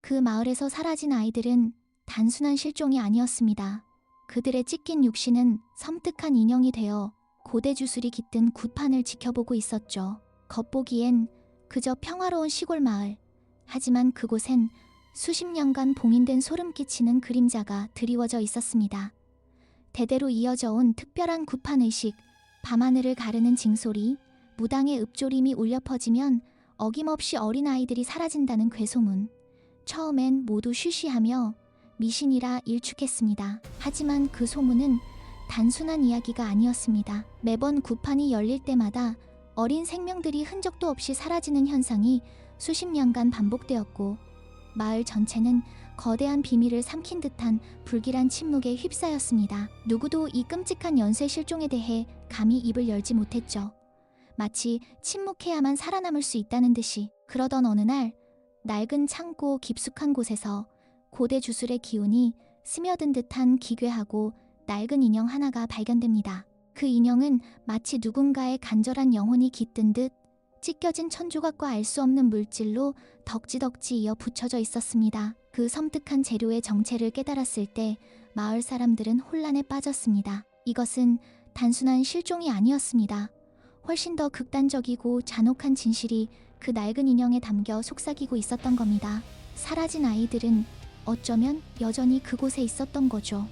그 마을에서 사라진 아이들은 단순한 실종이 아니었습니다. 그들의 찢긴 육신은 섬뜩한 인형이 되어 고대 주술이 깃든 굿판을 지켜보고 있었죠. 겉보기엔 그저 평화로운 시골 마을. 하지만 그곳엔 수십 년간 봉인된 소름 끼치는 그림자가 드리워져 있었습니다. 대대로 이어져 온 특별한 굿판 의식, 밤하늘을 가르는 징소리, 무당의 읍조림이 울려 퍼지면 어김없이 어린아이들이 사라진다는 괴소문. 처음엔 모두 쉬쉬하며 미신이라 일축했습니다. 하지만 그 소문은 단순한 이야기가 아니었습니다. 매번 굿판이 열릴 때마다 어린 생명들이 흔적도 없이 사라지는 현상이 수십 년간 반복되었고, 마을 전체는 거대한 비밀을 삼킨 듯한 불길한 침묵에 휩싸였습니다. 누구도 이 끔찍한 연쇄 실종에 대해 감히 입을 열지 못했죠. 마치 침묵해야만 살아남을 수 있다는 듯이. 그러던 어느 날, 낡은 창고 깊숙한 곳에서 고대 주술의 기운이 스며든 듯한 기괴하고 낡은 인형 하나가 발견됩니다. 그 인형은 마치 누군가의 간절한 영혼이 깃든 듯 찢겨진 천조각과 알 수 없는 물질로 덕지덕지 이어 붙여져 있었습니다. 그 섬뜩한 재료의 정체를 깨달았을 때 마을 사람들은 혼란에 빠졌습니다. 이것은 단순한 실종이 아니었습니다. 훨씬 더 극단적이고 잔혹한 진실이 그 낡은 인형에 담겨 속삭이고 있었던 겁니다. 사라진 아이들은 어쩌면 여전히 그곳에 있었던 거죠.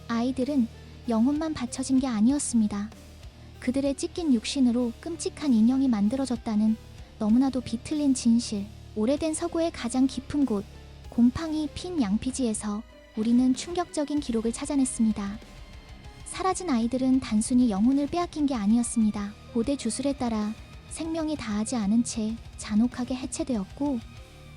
아이들은 영혼만 바쳐진 게 아니었습니다. 그들의 찢긴 육신으로 끔찍한 인형이 만들어졌다는 너무나도 비틀린 진실. 오래된 서구의 가장 깊은 곳, 곰팡이 핀 양피지에서 우리는 충격적인 기록을 찾아냈습니다. 사라진 아이들은 단순히 영혼을 빼앗긴 게 아니었습니다. 고대 주술에 따라 생명이 다하지 않은 채 잔혹하게 해체되었고,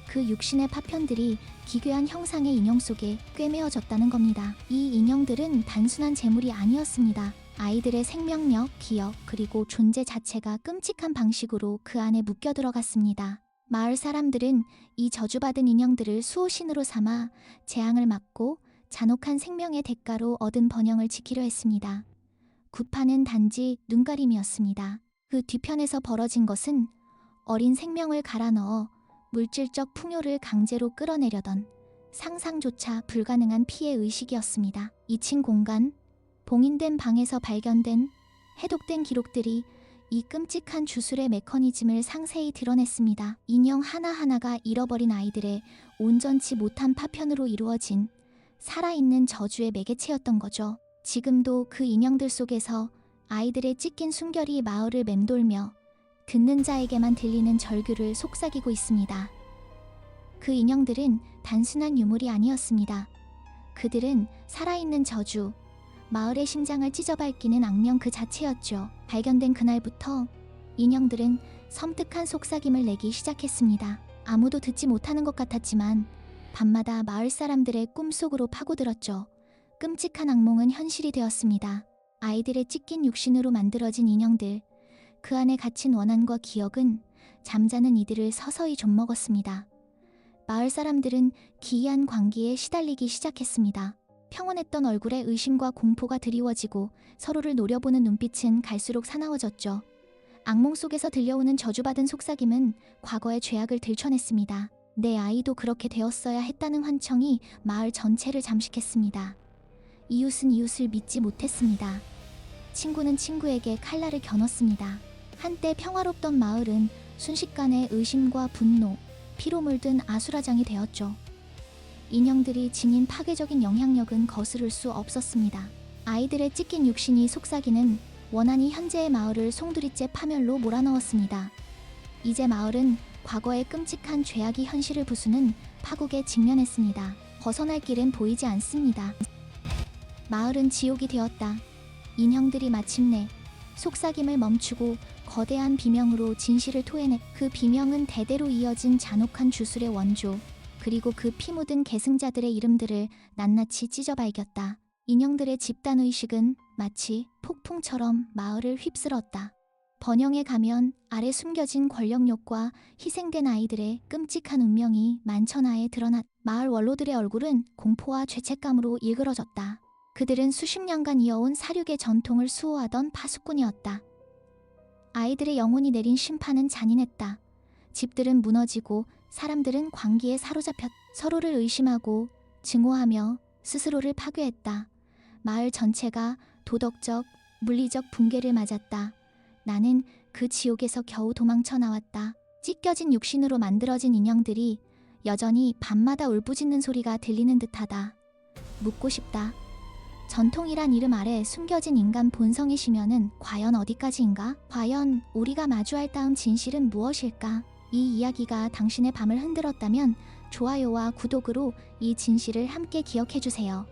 그 육신의 파편들이 기괴한 형상의 인형 속에 꿰매어졌다는 겁니다. 이 인형들은 단순한 재물이 아니었습니다. 아이들의 생명력, 기억, 그리고 존재 자체가 끔찍한 방식으로 그 안에 묶여 들어갔습니다. 마을 사람들은 이 저주받은 인형들을 수호신으로 삼아 재앙을 막고 잔혹한 생명의 대가로 얻은 번영을 지키려 했습니다. 굿판은 단지 눈가림이었습니다. 그 뒤편에서 벌어진 것은 어린 생명을 갈아 넣어 물질적 풍요를 강제로 끌어내려던 상상조차 불가능한 피해 의식이었습니다. 2층 공간, 봉인된 방에서 발견된 해독된 기록들이 이 끔찍한 주술의 메커니즘을 상세히 드러냈습니다. 인형 하나하나가 잃어버린 아이들의 온전치 못한 파편으로 이루어진 살아있는 저주의 매개체였던 거죠. 지금도 그 인형들 속에서 아이들의 찢긴 숨결이 마을을 맴돌며 듣는 자에게만 들리는 절규를 속삭이고 있습니다. 그 인형들은 단순한 유물이 아니었습니다. 그들은 살아있는 저주, 마을의 심장을 찢어밟기는 악령 그 자체였죠. 발견된 그날부터 인형들은 섬뜩한 속삭임을 내기 시작했습니다. 아무도 듣지 못하는 것 같았지만 밤마다 마을 사람들의 꿈속으로 파고들었죠. 끔찍한 악몽은 현실이 되었습니다. 아이들의 찢긴 육신으로 만들어진 인형들, 그 안에 갇힌 원한과 기억은 잠자는 이들을 서서히 좀먹었습니다. 마을 사람들은 기이한 광기에 시달리기 시작했습니다. 평온했던 얼굴에 의심과 공포가 드리워지고 서로를 노려보는 눈빛은 갈수록 사나워졌죠. 악몽 속에서 들려오는 저주받은 속삭임은 과거의 죄악을 들춰냈습니다. 내 아이도 그렇게 되었어야 했다는 환청이 마을 전체를 잠식했습니다. 이웃은 이웃을 믿지 못했습니다. 친구는 친구에게 칼날을 겨눴습니다. 한때 평화롭던 마을은 순식간에 의심과 분노, 피로 물든 아수라장이 되었죠. 인형들이 지닌 파괴적인 영향력은 거스를 수 없었습니다. 아이들의 찢긴 육신이 속삭이는 원한이 현재의 마을을 송두리째 파멸로 몰아넣었습니다. 이제 마을은 과거의 끔찍한 죄악이 현실을 부수는 파국에 직면했습니다. 벗어날 길은 보이지 않습니다. 마을은 지옥이 되었다. 인형들이 마침내 속삭임을 멈추고 거대한 비명으로 진실을 토해내. 그 비명은 대대로 이어진 잔혹한 주술의 원조, 그리고 그 피 묻은 계승자들의 이름들을 낱낱이 찢어발겼다. 인형들의 집단의식은 마치 폭풍처럼 마을을 휩쓸었다. 번영의 가면 아래 숨겨진 권력욕과 희생된 아이들의 끔찍한 운명이 만천하에 드러났다. 마을 원로들의 얼굴은 공포와 죄책감으로 일그러졌다. 그들은 수십 년간 이어온 사륙의 전통을 수호하던 파수꾼이었다. 아이들의 영혼이 내린 심판은 잔인했다. 집들은 무너지고 사람들은 광기에 사로잡혔 서로를 의심하고 증오하며 스스로를 파괴했다. 마을 전체가 도덕적, 물리적 붕괴를 맞았다. 나는 그 지옥에서 겨우 도망쳐 나왔다. 찢겨진 육신으로 만들어진 인형들이 여전히 밤마다 울부짖는 소리가 들리는 듯하다. 묻고 싶다. 전통이란 이름 아래 숨겨진 인간 본성의 심연은 과연 어디까지인가? 과연 우리가 마주할 다음 진실은 무엇일까? 이 이야기가 당신의 밤을 흔들었다면 좋아요와 구독으로 이 진실을 함께 기억해주세요.